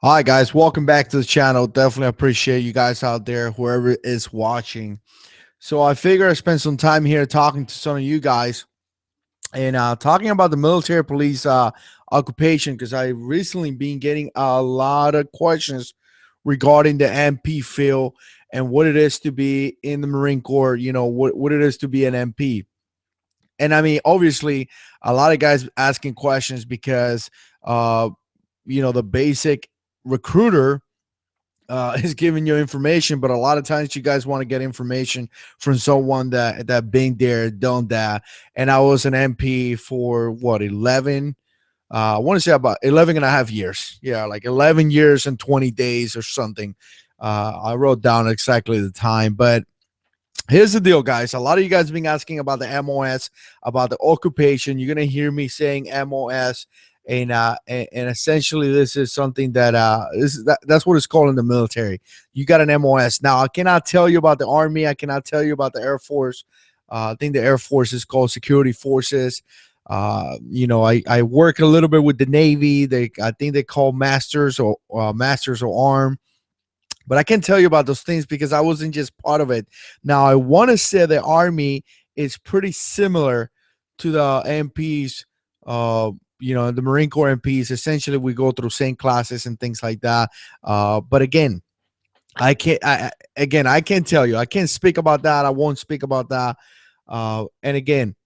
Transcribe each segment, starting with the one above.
Hi guys, welcome back to the channel. Definitely appreciate you guys out there, whoever is watching. So I figure I spend some time here talking to some of you guys and talking about the military police occupation because I recently been getting a lot of questions regarding the MP field and what it is to be in the Marine Corps. You know what it is to be an MP. And I mean, obviously, a lot of guys asking questions because uh, the basic recruiter is giving you information, but a lot of times you guys want to get information from someone that been there, done that. And I was an MP for what 11. I want to say about 11 and a half years. Yeah, like 11 years and 20 days or something. I wrote down exactly the time, but here's the deal, guys. A lot of you guys have been asking about the MOS, about the occupation. You're gonna hear me saying MOS, and essentially this is something that that's what it's called in the military. You got an MOS. Now I cannot tell you about the Army. I cannot tell you about the Air Force. I think the Air Force is called Security Forces. I work a little bit with the Navy. I think they call Masters or Arm, but I can't tell you about those things because I wasn't just part of it. Now, I want to say the Army is pretty similar to the MPs, the Marine Corps MPs. Essentially, we go through same classes and things like that. But again, I can't tell you. I can't speak about that. I won't speak about that. And again,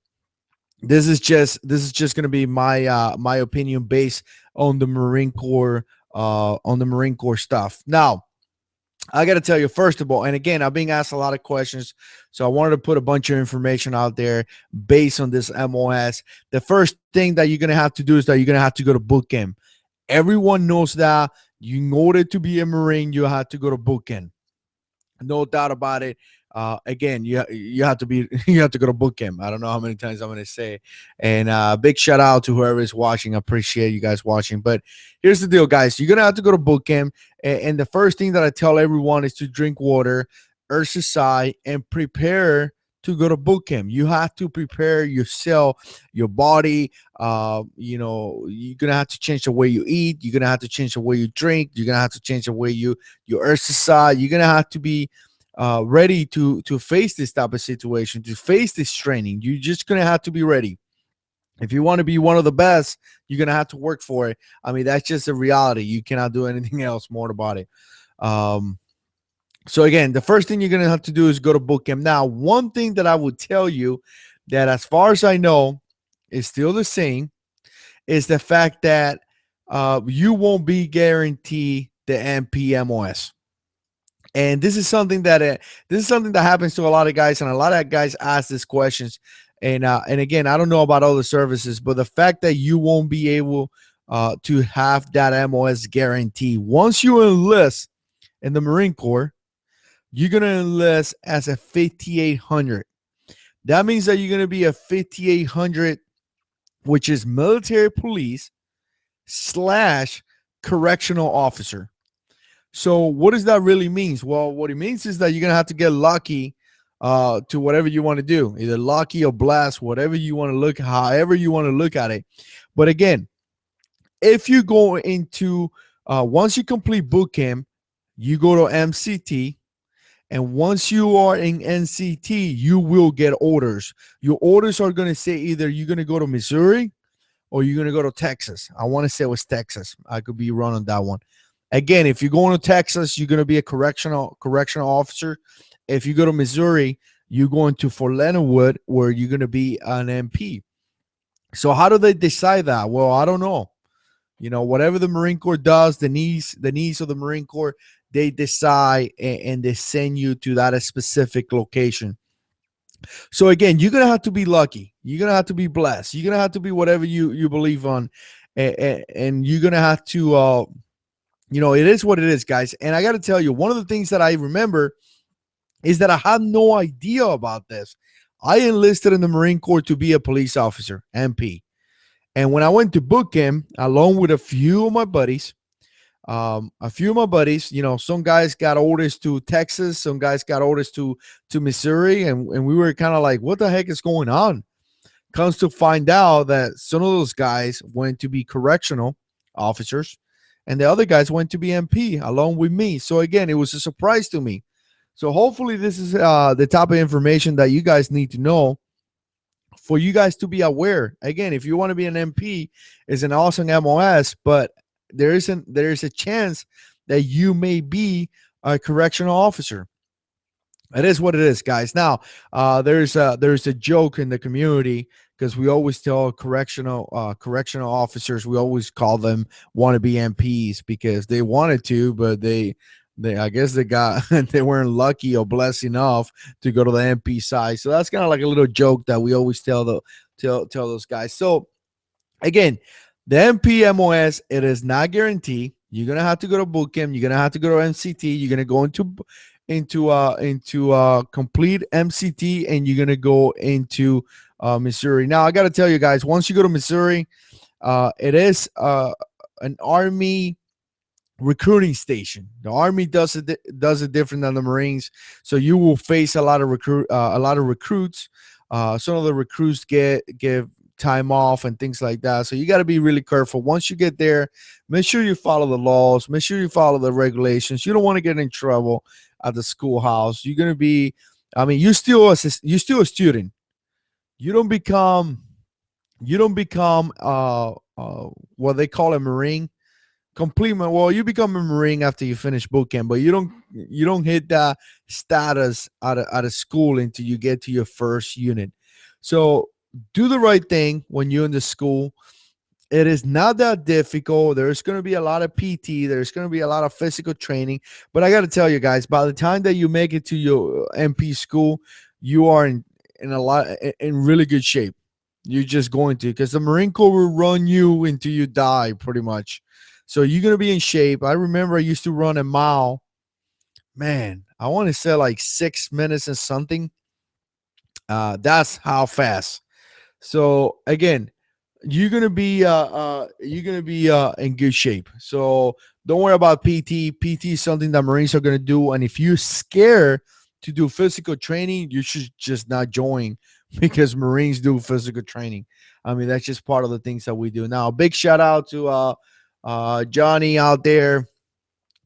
this is just going to be my opinion based on the Marine Corps stuff. Now, I got to tell you, first of all, and again, I've been asked a lot of questions, so I wanted to put a bunch of information out there based on this MOS. The first thing that you're going to have to do is that you're going to have to go to boot camp. Everyone knows that. In order to be a Marine, you have to go to boot camp. No doubt about it. Again, you have to be you have to go to boot camp. I don't know how many times I'm going to say. And big shout out to whoever is watching. I appreciate you guys watching. But here's the deal, guys. You're gonna have to go to boot camp, and the first thing that I tell everyone is to drink water, exercise, and prepare to go to boot camp. You have to prepare yourself, your body. You're gonna have to change the way you eat. You're gonna have to change the way you drink. You're gonna have to change the way you exercise. You're gonna have to be ready to face this type of situation, to face this training. You're just gonna have to be ready. If you want to be one of the best, you're gonna have to work for it. I mean, that's just a reality. You cannot do anything else more about it. So again, the first thing you're gonna have to do is go to boot camp. Now, one thing that I would tell you that, as far as I know, is still the same, is the fact that you won't be guaranteed the MPMOS. And this is something that happens to a lot of guys, and a lot of guys ask these questions. And again, I don't know about other services, but the fact that you won't be able to have that MOS guarantee once you enlist in the Marine Corps, you're gonna enlist as a 5800. That means that you're gonna be a 5800, which is military police slash correctional officer. So what does that really mean? Well, what it means is that you're gonna have to get lucky to whatever you want to do, either lucky or blast, whatever you want to look, however you want to look at it. But again, if you go into once you complete boot camp, you go to MCT, and once you are in NCT, you will get orders. Your orders are going to say either you're going to go to Missouri or you're going to go to Texas. I want to say it was Texas. I could be wrong on that one. Again, if you're going to Texas, you're going to be a correctional officer. If you go to Missouri, you're going to Fort Leonard Wood, where you're going to be an MP. So how do they decide that? Well, I don't know. Whatever the Marine Corps does, the needs of the Marine Corps, they decide and they send you to that specific location. So again, you're going to have to be lucky. You're going to have to be blessed. You're going to have to be whatever you believe on. And you're going to have to it is what it is, guys. And I got to tell you, one of the things that I remember is that I had no idea about this. I enlisted in the Marine Corps to be a police officer, MP. And when I went to boot camp, along with a few of my buddies, some guys got orders to Texas, some guys got orders to Missouri, and we were kind of like, what the heck is going on? Comes to find out that some of those guys went to be correctional officers, and the other guys went to be MP along with me. So again, it was a surprise to me. So hopefully this is the type of information that you guys need to know for you guys to be aware. Again, if you want to be an MP, it's an awesome MOS, but there is a chance that you may be a correctional officer. It is what it is, guys. Now, there's a joke in the community because we always tell correctional officers, we always call them wannabe MPs because they wanted to, but they I guess they got they weren't lucky or blessed enough to go to the MP side. So that's kind of like a little joke that we always tell those guys. So again, the MPMOS, it is not guaranteed. You're gonna have to go to boot camp. You're gonna have to go to MCT. You're gonna go into complete MCT, and you're gonna go into Missouri. Now, I gotta tell you guys, once you go to Missouri, it is an Army recruiting station. The Army does it different than the Marines, so you will face a lot of recruits. Some of the recruits give time off and things like that, so you got to be really careful. Once you get there, make sure you follow the laws, make sure you follow the regulations. You don't want to get in trouble at the schoolhouse. You're gonna be, I mean, you're still a student. You don't become what they call a Marine. Well, you become a Marine after you finish boot camp, but you don't hit that status out of school until you get to your first unit. So do the right thing when you're in the school. It is not that difficult. There's going to be a lot of PT. There's going to be a lot of physical training. But I got to tell you guys, by the time that you make it to your MP school, you are in really good shape. You're just going to, because the Marine Corps will run you until you die, pretty much. So you're going to be in shape. I remember I used to run a mile. Man, I want to say like 6 minutes and something. That's how fast. So again, you're gonna be in good shape. So don't worry about PT. PT is something that Marines are gonna do. And if you're scared to do physical training, you should just not join because Marines do physical training. I mean, that's just part of the things that we do. Now, big shout out to Johnny out there,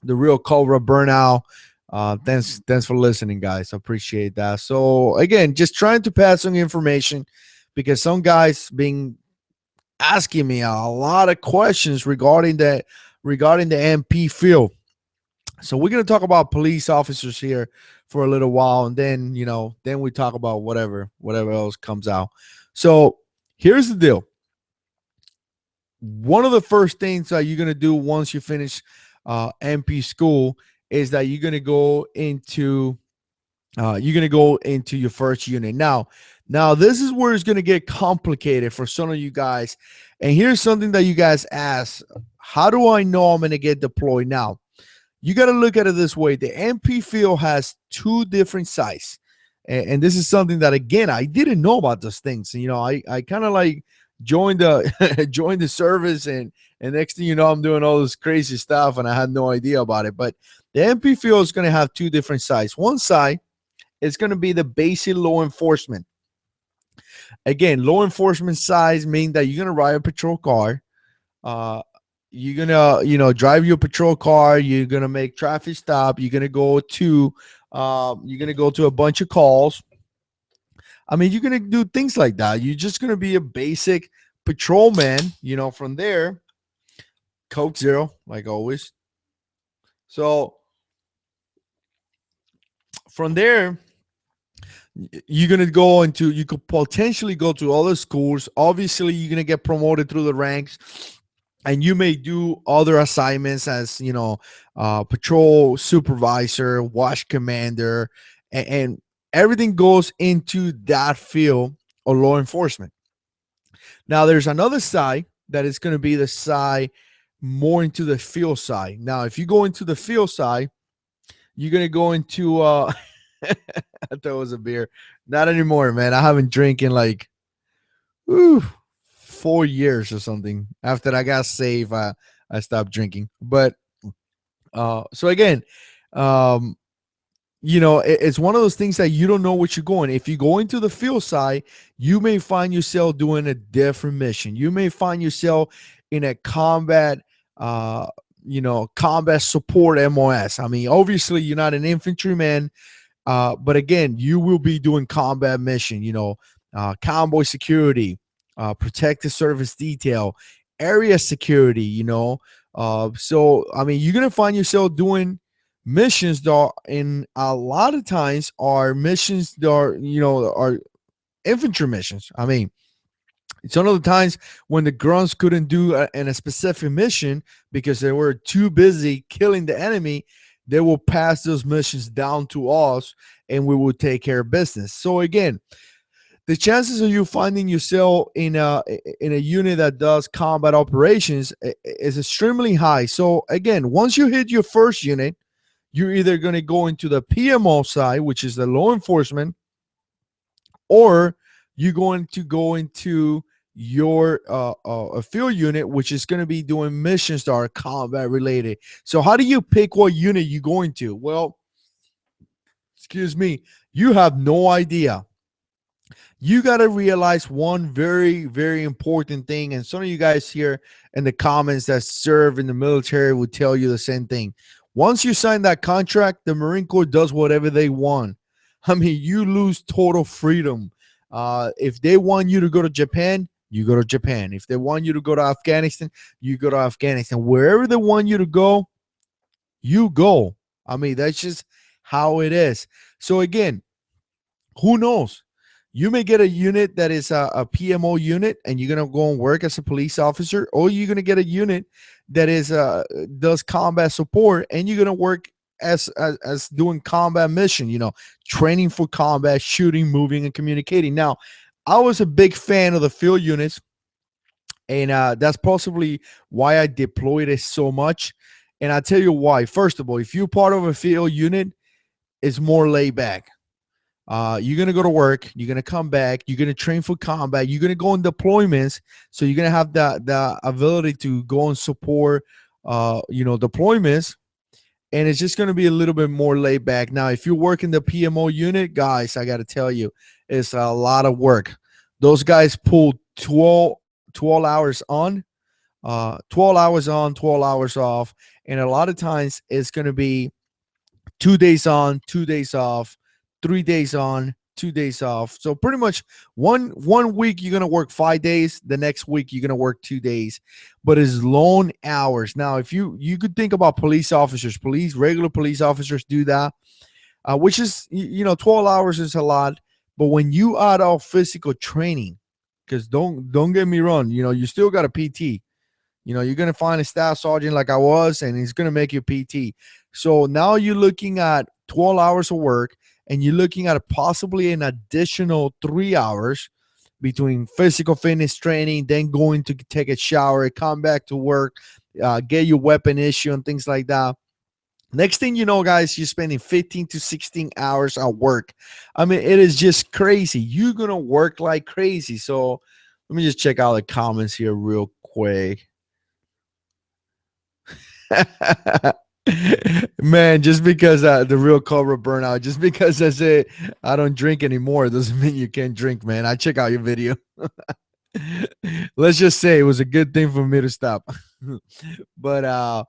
the real Cobra Burnout. Thanks for listening, guys. I appreciate that. So again, just trying to pass on information because some guys been asking me a lot of questions regarding the MP field. So we're gonna talk about police officers here for a little while, and then then we talk about whatever else comes out. So here's the deal. One of the first things that you're gonna do once you finish MP school is that you're gonna go into your first unit. Now this is where it's gonna get complicated for some of you guys. And here's something that you guys ask: how do I know I'm gonna get deployed? Now, you got to look at it this way: the MP field has two different sites, and this is something that again I didn't know about those things. And, I kind of like joined the joined the service, and next thing you know, I'm doing all this crazy stuff, and I had no idea about it. But the MP field is going to have two different sides. One side is going to be the basic law enforcement. Again, law enforcement sides mean that you're going to ride a patrol car. You're gonna, drive your patrol car. You're gonna make traffic stop. You're gonna go to a bunch of calls. I mean, you're gonna do things like that. You're just gonna be a basic patrolman. From there, Coke Zero, like always. So from there, you're gonna you could potentially go to other schools. Obviously, you're gonna get promoted through the ranks. And you may do other assignments as, patrol supervisor, watch commander, and everything goes into that field of law enforcement. Now, there's another side that is going to be the side more into the field side. Now, if you go into the field side, you're going to go into, I thought it was a beer. Not anymore, man. I haven't drinking like, 4 years or something. After I got saved, I stopped drinking. But so again, it's one of those things that you don't know what you're going. If you go into the field side, you may find yourself doing a different mission. You may find yourself in a combat combat support MOS. I mean, obviously you're not an infantryman, but again, you will be doing combat mission, convoy security, protective service detail, area security, so, I mean, you're going to find yourself doing missions that are, in a lot of times, are missions that are infantry missions. I mean, some of the times when the grunts couldn't do in a specific mission because they were too busy killing the enemy, they will pass those missions down to us and we will take care of business. So again, the chances of you finding yourself in a unit that does combat operations is extremely high. So again, once you hit your first unit, you're either going to go into the PMO side, which is the law enforcement, or you're going to go into your a field unit, which is going to be doing missions that are combat related. So how do you pick what unit you're going to? Well, excuse me, you have no idea. You got to realize one very, very important thing. And some of you guys here in the comments that serve in the military will tell you the same thing. Once you sign that contract, the Marine Corps does whatever they want. I mean, you lose total freedom. If they want you to go to Japan, you go to Japan. If they want you to go to Afghanistan, you go to Afghanistan. Wherever they want you to go, you go. I mean, that's just how it is. So again, who knows? You may get a unit that is a PMO unit, and you're gonna go and work as a police officer, or you're gonna get a unit that is does combat support, and you're gonna work as doing combat mission. Training for combat, shooting, moving, and communicating. Now, I was a big fan of the field units, and that's possibly why I deployed it so much. And I'll tell you why. First of all, if you're part of a field unit, it's more laid back. You're going to go to work. You're going to come back. You're going to train for combat. You're going to go on deployments. So you're going to have the ability to go and support, deployments. And it's just going to be a little bit more laid back. Now, if you work in the PMO unit, guys, I got to tell you, it's a lot of work. Those guys pull 12 hours on, 12 hours on, 12 hours off. And a lot of times it's going to be 2 days on, 2 days off, 3 days on, 2 days off. So pretty much one week you're gonna work 5 days. The next week you're gonna work 2 days, but it's long hours. Now, if you could think about police officers, regular police officers do that, which is 12 hours is a lot. But when you add all physical training, because don't get me wrong, you still got a PT. You're gonna find a staff sergeant like I was, and he's gonna make you PT. So now you're looking at 12 hours of work. And you're looking at possibly an additional 3 hours between physical fitness training, then going to take a shower, come back to work, get your weapon issue and things like that. Next thing you know, guys, you're spending 15 to 16 hours at work. I mean, it is just crazy. You're going to work like crazy. So let me just check out the comments here real quick. Man, just because the real Cobra burnout, just because I say I don't drink anymore doesn't mean you can't drink, man. I check out your video. Let's just say it was a good thing for me to stop. But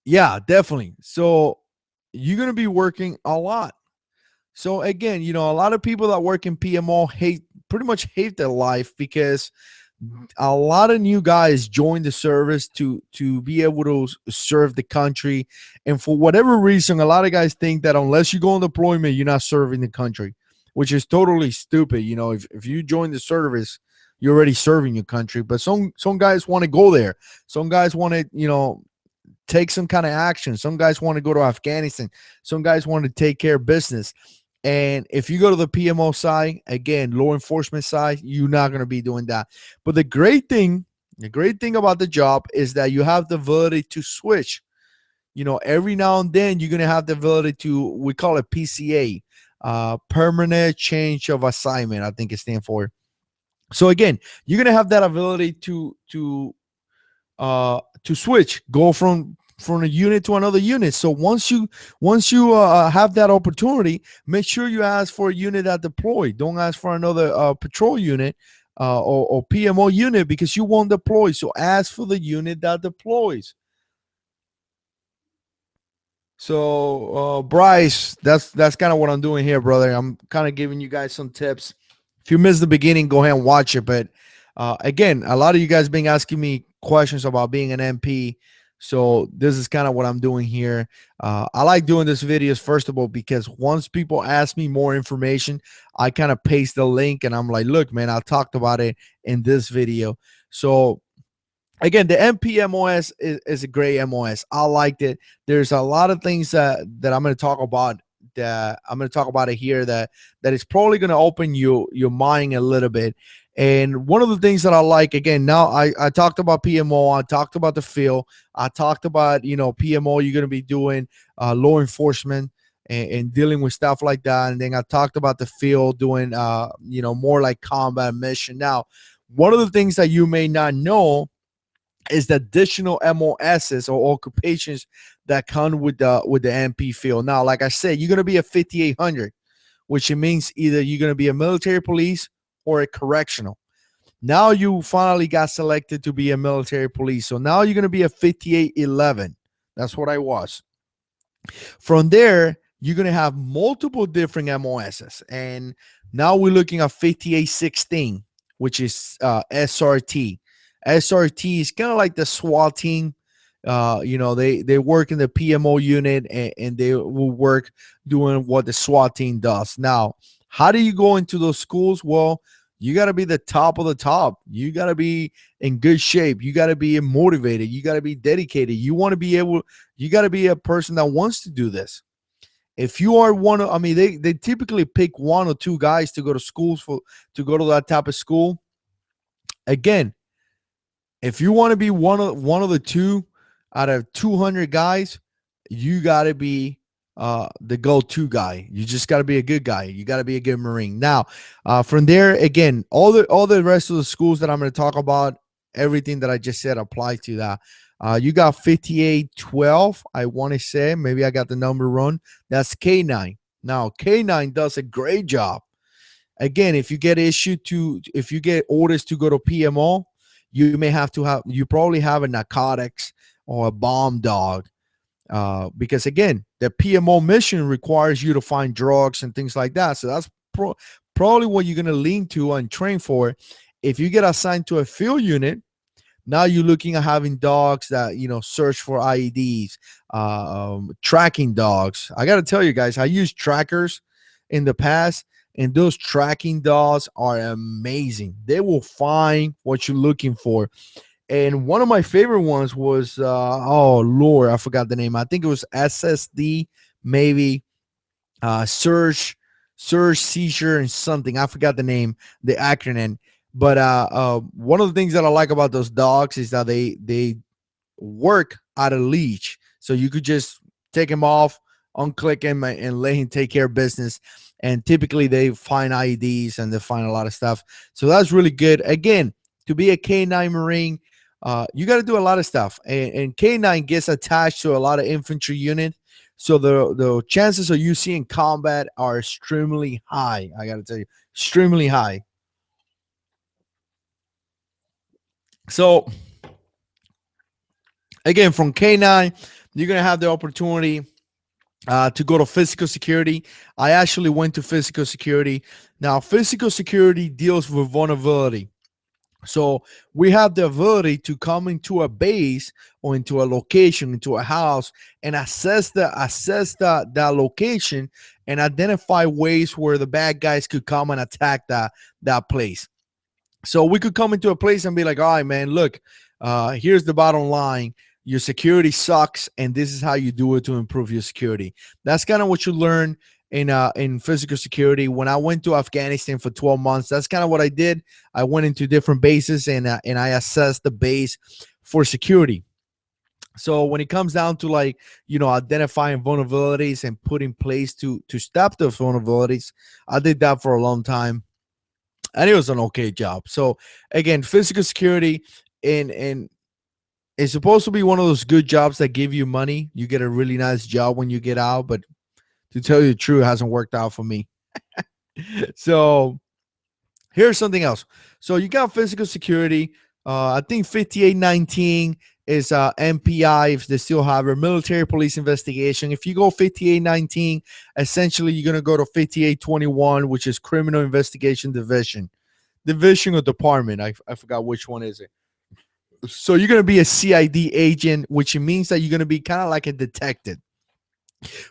yeah, definitely. So you're gonna be working a lot. So again, a lot of people that work in PMO pretty much hate their life because a lot of new guys join the service to be able to serve the country, and for whatever reason, a lot of guys think that unless you go on deployment, you're not serving the country, which is totally stupid. If you join the service, you're already serving your country. But some guys want to go there. Some guys want to take some kind of action. Some guys want to go to Afghanistan. Some guys want to take care of business. And if you go to the PMO side, again, law enforcement side, you're not going to be doing that. But the great thing about the job is that you have the ability to switch. Every now and then you're going to have the ability to, we call it PCA, permanent change of assignment, I think it stands for. So again, you're going to have that ability to switch, go from a unit to another unit. So once you have that opportunity, make sure you ask for a unit that deploy. Don't ask for another patrol unit or PMO unit because you won't deploy. So ask for the unit that deploys. So, Bryce, that's kind of what I'm doing here, brother. I'm kind of giving you guys some tips. If you missed the beginning, go ahead and watch it. But again, a lot of you guys been asking me questions about being an MP. So this is kind of what I'm doing here. I like doing this videos first of all because once people ask me more information, I kind of paste the link and I'm like, look, man, I talked about it in this video. So again, the MPMOS is a great MOS. I liked it. There's a lot of things that I'm going to talk about. That I'm going to talk about it here. That is probably going to open your mind a little bit. And one of the things that I like, again, now I talked about PMO, I talked about the field, I talked about PMO. You're going to be doing law enforcement and dealing with stuff like that. And then I talked about the field doing more like combat mission. Now, one of the things that you may not know is the additional MOSs or occupations that come with the MP field. Now, like I said, you're gonna be a 5800, which it means either you're gonna be a military police or a correctional. Now you finally got selected to be a military police, so now you're gonna be a 5811. That's what I was. From there, you're gonna have multiple different MOSs, and now we're looking at 5816, which is SRT. SRT is kind of like the SWAT team. They work in the PMO unit and they will work doing what the SWAT team does. Now, how do you go into those schools? Well, you got to be the top of the top. You got to be in good shape. You got to be motivated. You got to be dedicated. You got to be a person that wants to do this. If you are they typically pick one or two guys to go to schools to go to that type of school. Again, if you want to be one of the two out of 200 guys, you got to be the go-to guy. You just got to be a good guy. You got to be a good Marine. Now, from there, again, all the rest of the schools that I'm going to talk about, everything that I just said applies to that. You got 5812. I want to say, maybe I got the number wrong. That's K9. Now, K9 does a great job. Again, if you get orders to go to PMO, you probably have a narcotics or a bomb dog. Because again, the PMO mission requires you to find drugs and things like that. So that's probably what you're going to lean to and train for. If you get assigned to a field unit, now you're looking at having dogs that search for IEDs, tracking dogs. I got to tell you guys, I used trackers in the past, and those tracking dogs are amazing. They will find what you're looking for. And one of my favorite ones was oh Lord, I forgot the name. I think it was SSD, maybe search, seizure, and something. I forgot the name, the acronym. But one of the things that I like about those dogs is that they work out of leash, so you could just take him off, unclick him, and let him take care of business. And typically they find IEDs and they find a lot of stuff. So that's really good. Again, to be a K9 Marine, you got to do a lot of stuff. And K9 gets attached to a lot of infantry unit. So the chances of you seeing combat are extremely high. I got to tell you, extremely high. So again, from K9, you're going to have the opportunity to go to physical security. I actually went to physical security. Now, physical security deals with vulnerability. So we have the ability to come into a base or into a location, into a house, and assess that location and identify ways where the bad guys could come and attack that place. So we could come into a place and be like, all right, man, look, here's the bottom line. Your security sucks, and this is how you do it to improve your security. That's kind of what you learn in physical security. When I went to Afghanistan for 12 months, that's kind of what I did. I went into different bases and I assessed the base for security. So when it comes down to identifying vulnerabilities and putting place to stop those vulnerabilities, I did that for a long time, and it was an okay job. So again, physical security and it's supposed to be one of those good jobs that give you money. You get a really nice job when you get out, but to tell you the truth, it hasn't worked out for me. So here's something else. So you got physical security. I think 5819 is MPI, if they still have a military police investigation. If you go 5819, essentially you're going to go to 5821, which is criminal investigation division or department. I forgot which one is it. So you're going to be a CID agent, which means that you're going to be kind of like a detective.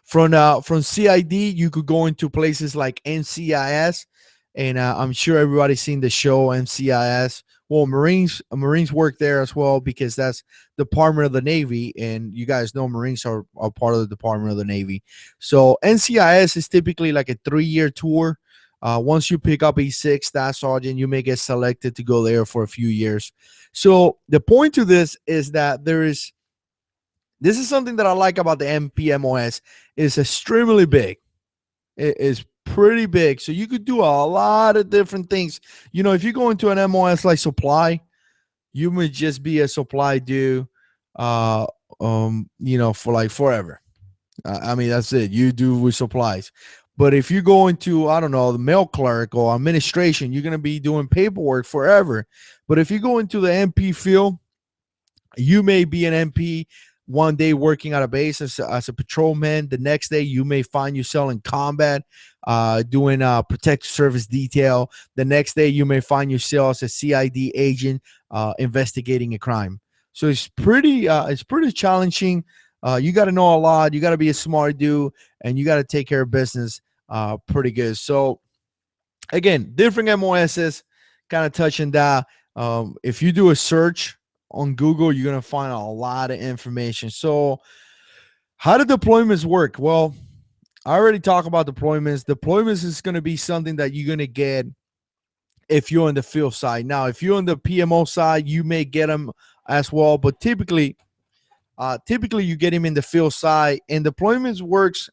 From CID, you could go into places like NCIS, and I'm sure everybody's seen the show NCIS. Well, Marines work there as well because that's Department of the Navy, and you guys know Marines are part of the Department of the Navy. So NCIS is typically like a 3-year tour. Once you pick up a 6 Staff Sergeant, you may get selected to go there for a few years. So the point to this is that this is something that I like about the MPMOS. It's extremely big. It is pretty big. So you could do a lot of different things. If you go into an MOS like supply, you may just be a supply dude, for like forever. I mean, that's it. You do with supplies. But if you go into, I don't know, the mail clerk or administration, you're going to be doing paperwork forever. But if you go into the MP field, you may be an MP one day working at a base as a patrolman. The next day, you may find yourself in combat, doing protective service detail. The next day, you may find yourself as a CID agent investigating a crime. So it's pretty challenging. You got to know a lot. You got to be a smart dude, and you got to take care of business pretty good. So again, different MOSs, kind of touching that. If you do a search on Google, you're going to find a lot of information. So how do deployments work? Well, I already talked about deployments. Deployments is going to be something that you're going to get if you're on the field side. Now, if you're on the PMO side, you may get them as well, but typically you get him in the field side. And deployments works,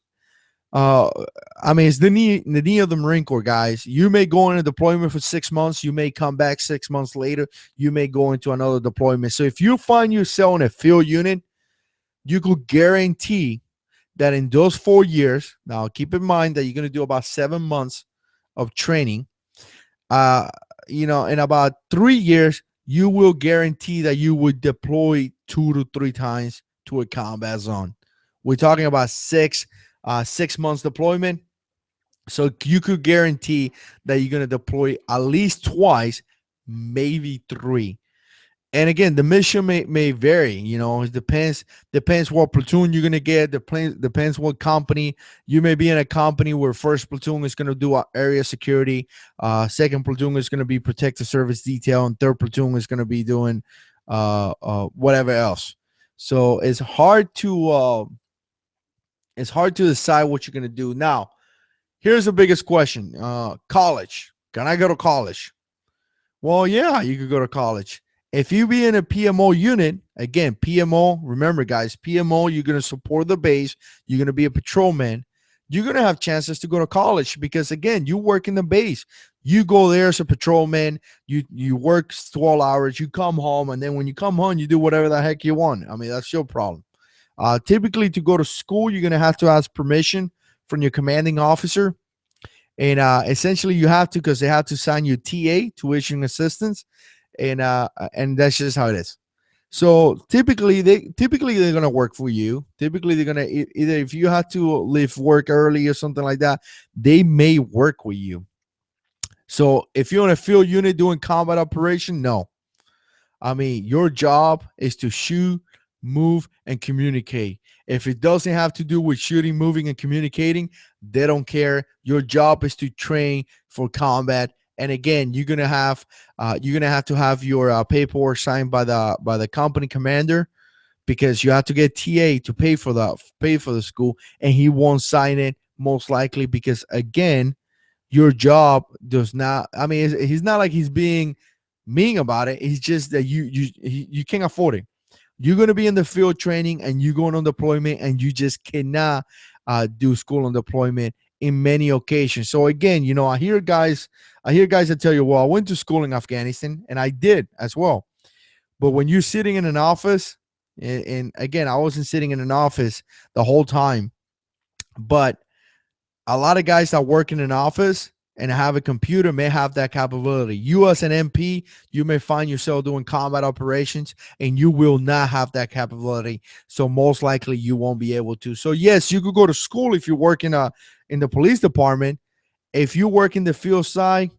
it's the knee of the Marine Corps, guys. You may go in a deployment for 6 months. You may come back 6 months later. You may go into another deployment. So if you find yourself in a field unit, you could guarantee that in those 4 years, now keep in mind that you're going to do about 7 months of training. In about 3 years, you will guarantee that you would deploy 2 to 3 times to a combat zone. We're talking about 6 months deployment. So you could guarantee that you're going to deploy at least twice, maybe 3. And again, the mission may vary. It depends what platoon you're going to get. Depends what company. You may be in a company where first platoon is going to do area security, second platoon is going to be protective service detail, and third platoon is going to be doing whatever else. So it's hard to decide what you're going to do. Now, here's the biggest question. College. Can I go to college? Well, yeah, you could go to college. If you be in a PMO unit, again, PMO, remember, guys, PMO, you're going to support the base. You're going to be a patrolman. You're going to have chances to go to college because, again, you work in the base. You go there as a patrolman. You work 12 hours. You come home, and then when you come home, you do whatever the heck you want. I mean, that's your problem. Typically, to go to school, you're going to have to ask permission from your commanding officer. And essentially, you have to, because they have to sign you TA, tuition assistance. And that's just how it is. So typically they're gonna work for you. Typically they're gonna either, if you have to leave work early or something like that, they may work with you. So if you're in a field unit doing combat operation, no. I mean, your job is to shoot, move, and communicate. If it doesn't have to do with shooting, moving, and communicating, they don't care. Your job is to train for combat. And again, you're gonna have to have your paperwork signed by the company commander, because you have to get TA to pay for the school, and he won't sign it most likely because, again, your job does not. I mean, he's not like he's being mean about it. It's just that you can't afford it. You're gonna be in the field training, and you're going on deployment, and you just cannot do school on deployment in many occasions. So again, I hear guys that tell you, well, I went to school in Afghanistan, and I did as well. But when you're sitting in an office, and again, I wasn't sitting in an office the whole time, but a lot of guys that work in an office, and have a computer may have that capability. You as an MP, you may find yourself doing combat operations and you will not have that capability. So most likely you won't be able to. So yes, you could go to school if you work in the police department. If you work in the field side,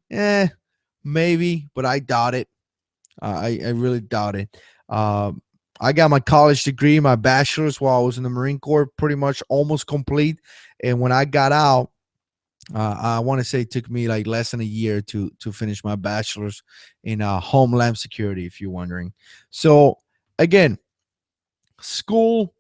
maybe, but I doubt it. I really doubt it. Um, I got my college degree, my bachelor's, while I was in the Marine Corps, pretty much almost complete. And when I got out, I want to say it took me like less than a year to finish my bachelor's in homeland security, if you're wondering. So again, school,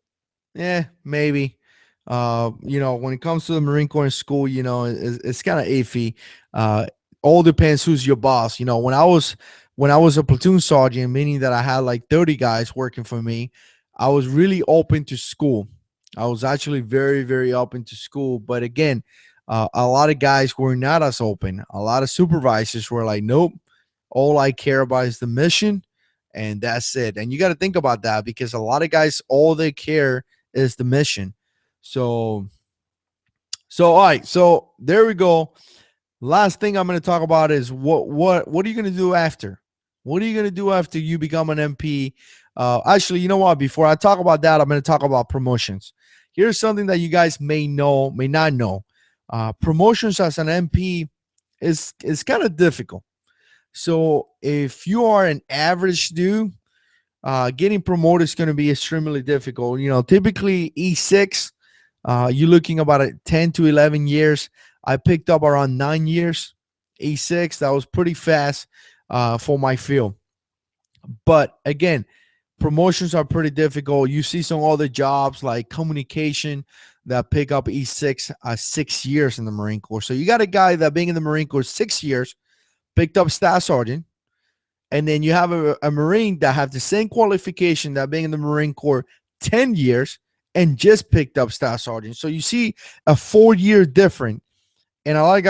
maybe. When it comes to the Marine Corps in school, it's kind of iffy. Uh, all depends who's your boss. When I was a platoon sergeant, meaning that I had like 30 guys working for me, I was really open to school. I was actually very, very open to school. But again, a lot of guys were not as open. A lot of supervisors were like, nope, all I care about is the mission, and that's it. And you got to think about that because a lot of guys, all they care is the mission. So, all right. So there we go. Last thing I'm going to talk about is what are you going to do after? What are you going to do after you become an MP? Actually, you know what? Before I talk about that, I'm going to talk about promotions. Here's something that you guys may know, may not know. Promotions as an MP is kind of difficult. So if you are an average dude, getting promoted is going to be extremely difficult. Typically E6, you're looking about 10 to 11 years. I picked up around 9 years. E6, that was pretty fast for my field. But again, promotions are pretty difficult. You see some other jobs like communication that pick up E6 6 years in the Marine Corps. So you got a guy that being in the Marine Corps 6 years, picked up staff sergeant, and then you have a Marine that have the same qualification that being in the Marine Corps 10 years and just picked up staff sergeant. So you see a 4-year difference. And a lot of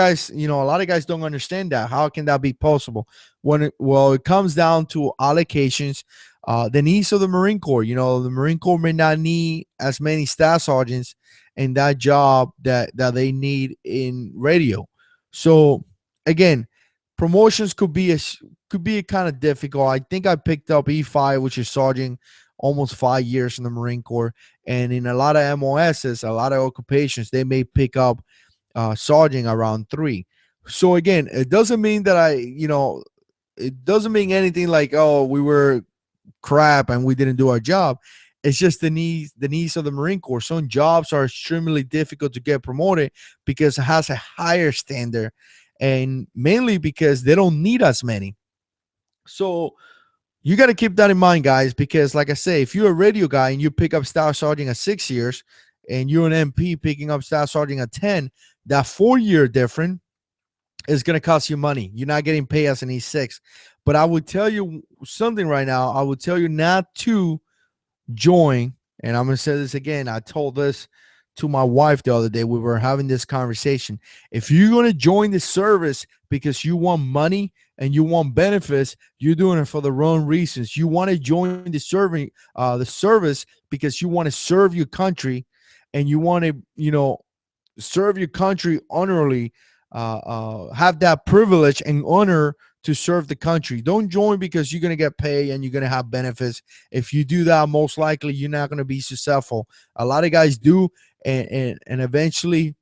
guys don't understand that. How can that be possible? It comes down to allocations, the needs of the Marine Corps. The Marine Corps may not need as many staff sergeants in that job that they need in radio. So again, promotions could be kind of difficult. I think I picked up E5, which is sergeant, almost 5 years in the Marine Corps, and in a lot of MOSs, a lot of occupations, they may pick up sergeant around 3. So again, it doesn't mean that it doesn't mean anything like, oh, we were crap and we didn't do our job. It's just the needs of the Marine Corps. Some jobs are extremely difficult to get promoted because it has a higher standard, and mainly because they don't need as many. So you got to keep that in mind, guys, because like I say, if you're a radio guy and you pick up staff sergeant at 6 years and you're an MP picking up staff sergeant at 10, that 4-year difference is going to cost you money. You're not getting paid as an E6. But I would tell you something right now. I would tell you not to join, and I'm going to say this again. I told this to my wife the other day. We were having this conversation. If you're going to join the service because you want money and you want benefits, you're doing it for the wrong reasons. You want to join the service because you want to serve your country and you want to, serve your country honorably, have that privilege and honor to serve the country. Don't join because you're going to get paid and you're going to have benefits. If you do that, most likely you're not going to be successful. A lot of guys do, and eventually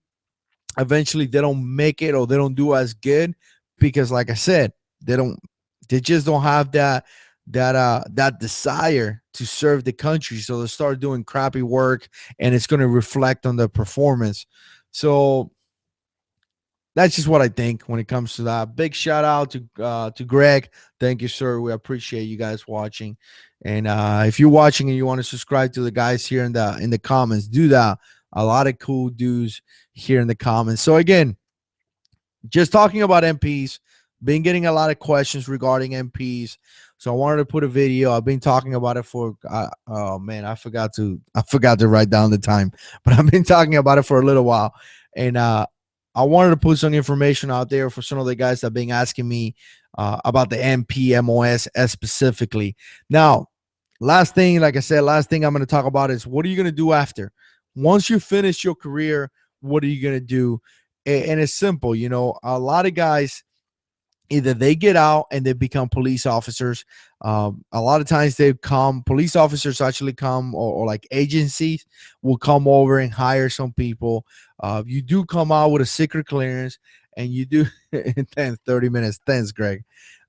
they don't make it, or they don't do as good because, like I said, they just don't have that desire to serve the country. So they start doing crappy work, and it's going to reflect on their performance. So that's just what I think when it comes to that. Big shout out to Greg. Thank you, sir. We appreciate you guys watching. And if you're watching and you want to subscribe to the guys here in the comments, do that. A lot of cool dudes here in the comments. So again, just talking about MPs, been getting a lot of questions regarding MPs. So I wanted to put a video. I've been talking about it for oh man, I forgot to write down the time, but I've been talking about it for a little while. And I wanted to put some information out there for some of the guys that have been asking me about the MP MOS specifically. Now, last thing I'm going to talk about is what are you going to do after? Once you finish your career, what are you going to do? And it's simple. A lot of guys, either they get out and they become police officers. A lot of times they come, police officers actually come, or like agencies will come over and hire some people. You do come out with a secret clearance, and you do in 10, 30 minutes. Thanks, Greg.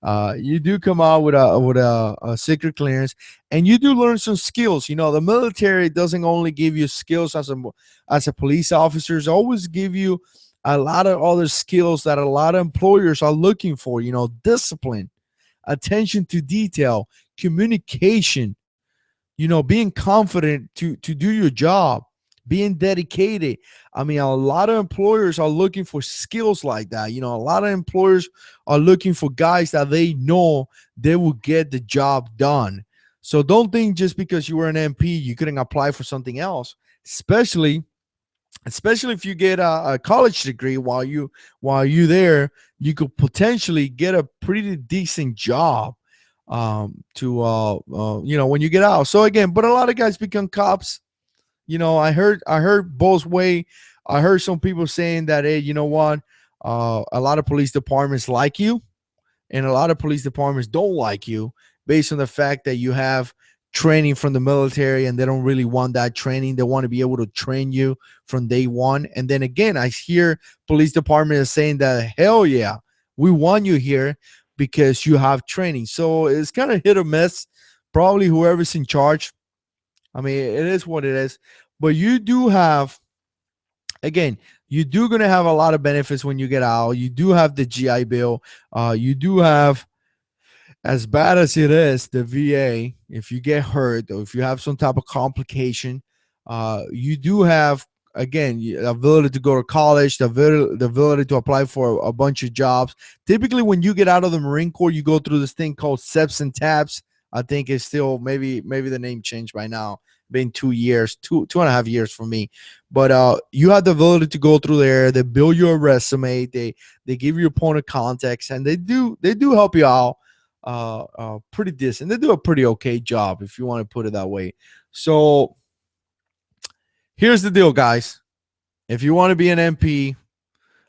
You do come out with a secret clearance, and you do learn some skills. The military doesn't only give you skills as a police officer; it's always give you a lot of other skills that a lot of employers are looking for. Discipline, attention to detail, communication, being confident to do your job, being dedicated. I mean, a lot of employers are looking for skills like that. A lot of employers are looking for guys that they know they will get the job done. So don't think just because you were an MP you couldn't apply for something else, especially if you get a college degree while you there. You could potentially get a pretty decent job, to when you get out. So again, but a lot of guys become cops. I heard both way. I heard some people saying that, hey, you know what, a lot of police departments like you, and a lot of police departments don't like you, based on the fact that you have training from the military, and they don't really want that training. They want to be able to train you from day one. And then again, I hear police department is saying that, hell yeah, we want you here because you have training. So it's kind of hit or miss. Probably whoever's in charge. I mean, it is what it is. But you do have, again, you do going to have a lot of benefits when you get out. You do have the GI Bill. You do have, as bad as it is, the VA. If you get hurt or if you have some type of complication, you do have, again, the ability to go to college, the ability to apply for a bunch of jobs. Typically, when you get out of the Marine Corps, you go through this thing called SEPs and TAPs. I think it's still, maybe the name changed by now. Been 2 years, two and a half years for me. But you have the ability to go through there. They build your resume. They give you a point of context, and they do help you out, pretty decent. They do a pretty okay job, if you want to put it that way. So here's the deal, guys. If you want to be an MP,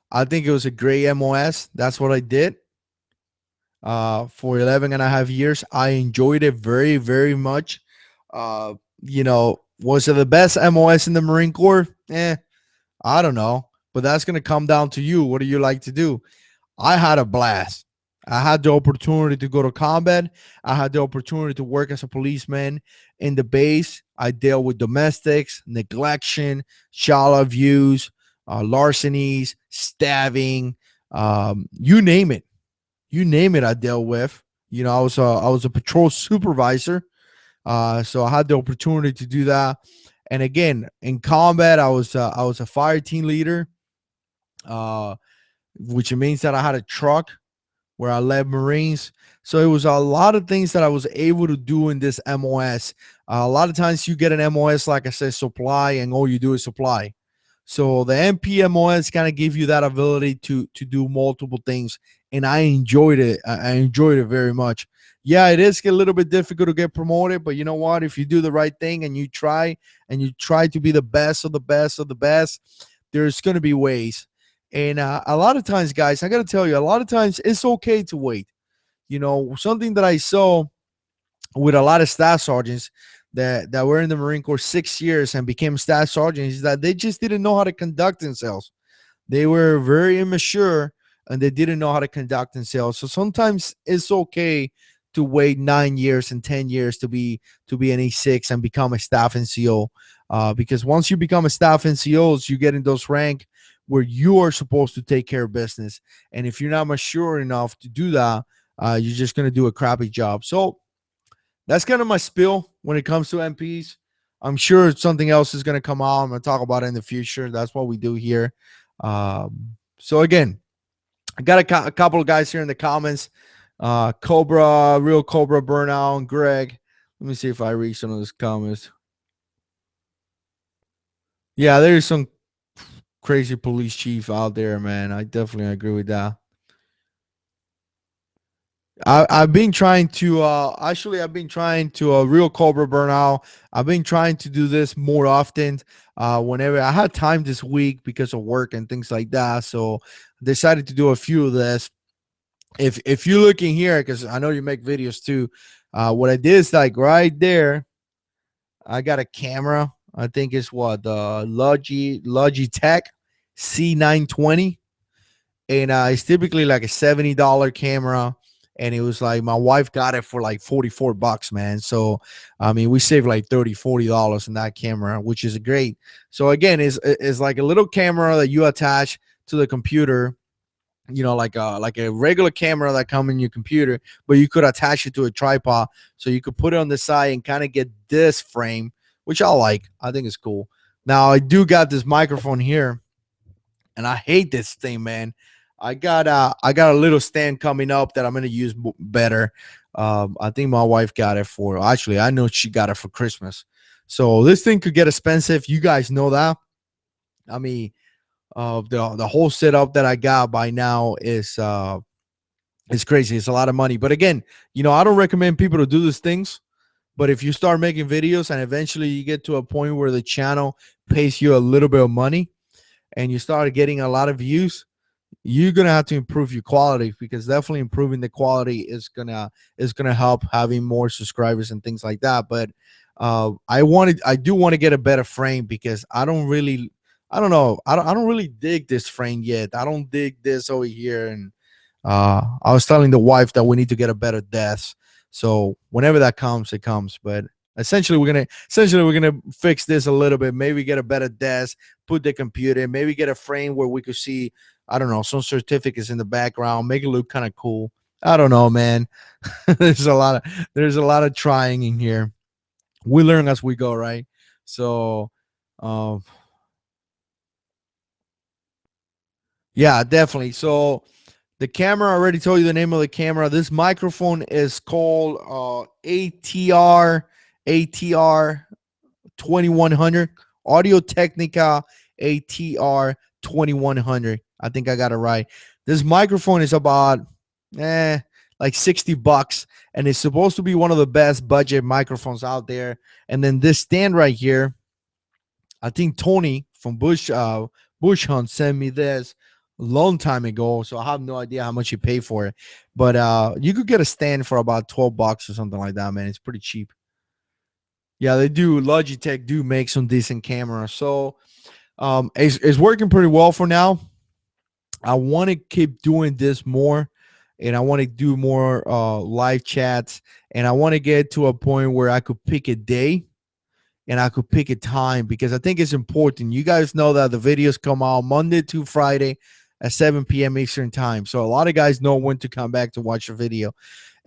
I think it was a great MOS. That's what I did, for 11 and a half years. I enjoyed it very, very much. Was it the best MOS in the Marine Corps? I don't know. But that's going to come down to you. What do you like to do? I had a blast. I had the opportunity to go to combat. I had the opportunity to work as a policeman in the base. I dealt with domestics, neglection, child abuse, larcenies, stabbing, you name it. You name it, I dealt with. I was a patrol supervisor, so I had the opportunity to do that. And again, in combat, I was a fire team leader, uh, which means that I had a truck where I led Marines. So it was a lot of things that I was able to do in this MOS. A lot of times you get an MOS, like I said, supply, and all you do is supply. So the MPMOS kind of give you that ability to do multiple things, and I enjoyed it. I enjoyed it very much. Yeah, it is a little bit difficult to get promoted, but you know what? If you do the right thing and you try to be the best of the best of the best, there's going to be ways. And a lot of times, guys, I got to tell you, a lot of times it's okay to wait. Something that I saw with a lot of staff sergeants that were in the Marine Corps 6 years and became staff sergeants is that they just didn't know how to conduct themselves. They were very immature, and they didn't know how to conduct themselves. So sometimes it's okay to wait 9 years and 10 years to be an E6 and become a staff NCO. Because once you become a staff NCOs, you get in those rank where you are supposed to take care of business. And if you're not mature enough to do that, you're just going to do a crappy job. So that's kind of my spill when it comes to MPs. I'm sure something else is going to come out. I'm going to talk about it in the future. That's what we do here. So again, I got a couple of guys here in the comments. Cobra, Real Cobra Burnout, and Greg. Let me see if I read some of those comments. Yeah, there's some crazy police chief out there, man. I definitely agree with that. I've been trying to actually I've been trying to real Cobra burnout. I've been trying to do this more often. Whenever I had time this week because of work and things like that, so I decided to do a few of this. If you're looking here, because I know you make videos too, what I did is like right there, I got a camera. I think it's what the Logitech C920, and it's typically like a $70 camera, and it was like my wife got it for like $44, man. So I mean we saved like $30-40 in that camera, which is great. So again, it's like a little camera that you attach to the computer, like a regular camera that come in your computer, but you could attach it to a tripod, so you could put it on the side and kind of get this frame, which I think it's cool. Now I do got this microphone here, and I hate this thing, man. I got a little stand coming up that I'm gonna use better. I think my wife got it for. Actually, I know she got it for Christmas. So this thing could get expensive. You guys know that. I mean, the whole setup that I got by now is crazy. It's a lot of money. But again, I don't recommend people to do these things. But if you start making videos and eventually you get to a point where the channel pays you a little bit of money and you start getting a lot of views, you're gonna have to improve your quality, because definitely improving the quality is gonna help having more subscribers and things like that. But I do want to get a better frame, because I don't know, I don't really dig this frame yet. I don't dig this over here. And I was telling the wife that we need to get a better desk. So whenever that comes, it comes. But essentially we're gonna fix this a little bit. Maybe get a better desk, put the computer, maybe get a frame where we could see, I don't know, some certificates in the background, make it look kind of cool. I don't know, man. There's a lot of trying in here. We learn as we go, right? So, um, yeah, definitely. So the camera, I already told you the name of the camera. This microphone is called ATR 2100, Audio Technica ATR 2100. I think I got it right. This microphone is about like $60, and it's supposed to be one of the best budget microphones out there. And then this stand right here, I think Tony from Bush Hunt sent me this a long time ago, so I have no idea how much you pay for it. But you could get a stand for about $12 or something like that, man. It's pretty cheap. Yeah, they do. Logitech do make some decent cameras. So it's working pretty well for now. I want to keep doing this more, and I want to do more live chats, and I want to get to a point where I could pick a day and I could pick a time, because I think it's important. You guys know that the videos come out Monday to Friday at 7 p.m. Eastern time. So a lot of guys know when to come back to watch a video.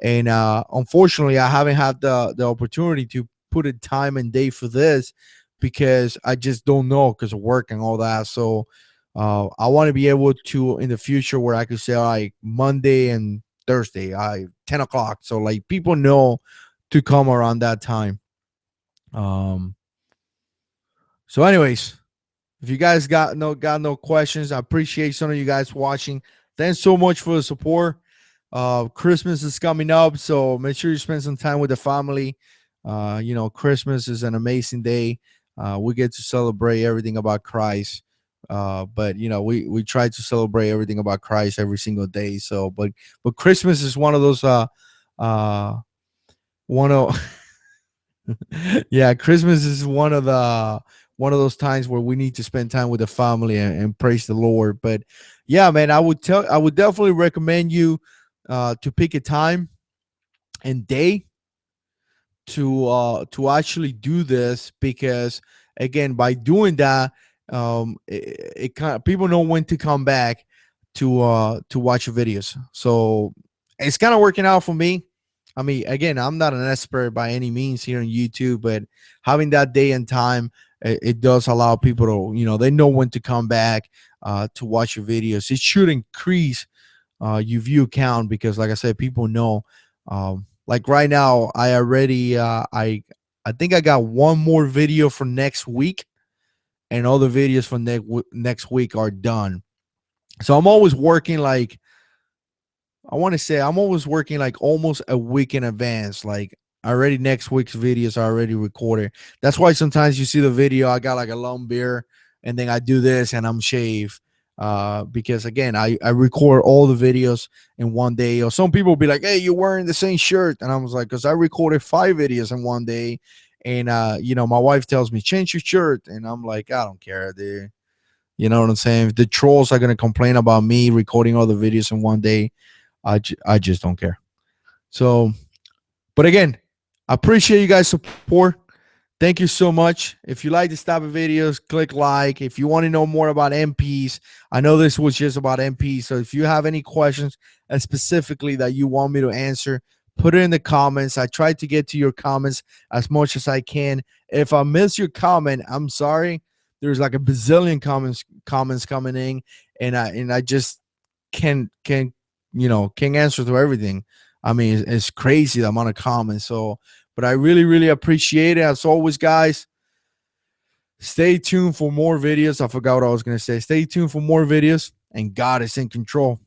And unfortunately, I haven't had the opportunity to put a time and day for this, because I just don't know, because of work and all that. So I want to be able to, in the future, where I could say like Monday and Thursday, 10 o'clock. So like people know to come around that time. Um, so, anyways, if you guys got no questions, I appreciate some of you guys watching. Thanks so much for the support. Christmas is coming up, so make sure you spend some time with the family. Christmas is an amazing day. We get to celebrate everything about Christ. But we try to celebrate everything about Christ every single day. So, but Christmas is one of those one of yeah, Christmas is one of those times where we need to spend time with the family and praise the Lord. But yeah, man, I would definitely recommend you to pick a time and day to actually do this, because again, by doing that, it kind of, people know when to come back to watch your videos. So it's kind of working out for me. I mean, again, I'm not an expert by any means here on YouTube, but having that day and time, it does allow people to, they know when to come back to watch your videos. It should increase your view count, because like I said, people know. Like right now, I already I think I got one more video for next week, and all the videos for next week are done. So I'm always working like I want to say I'm always working like almost a week in advance. Like already next week's videos are already recorded. That's why sometimes you see the video, I got like a long beard and then I do this and I'm shaved. Because again, I record all the videos in one day. Or some people be like, hey, you're wearing the same shirt. And I was like, because I recorded 5 videos in one day. And my wife tells me, change your shirt. And I'm like, I don't care, dude. You know what I'm saying? If the trolls are gonna complain about me recording all the videos in one day, I just don't care. So, but again, I appreciate you guys' support. Thank you so much. If you like this type of videos, click like. If you want to know more about MPs, I know this was just about MPs. So if you have any questions specifically that you want me to answer, put it in the comments. I try to get to your comments as much as I can. If I miss your comment, I'm sorry. There's like a bazillion comments coming in, and I just can can't answer to everything. I mean, it's crazy the amount of comments. So, but I really, really appreciate it. As always, guys, stay tuned for more videos. I forgot what I was going to say. Stay tuned for more videos, and God is in control.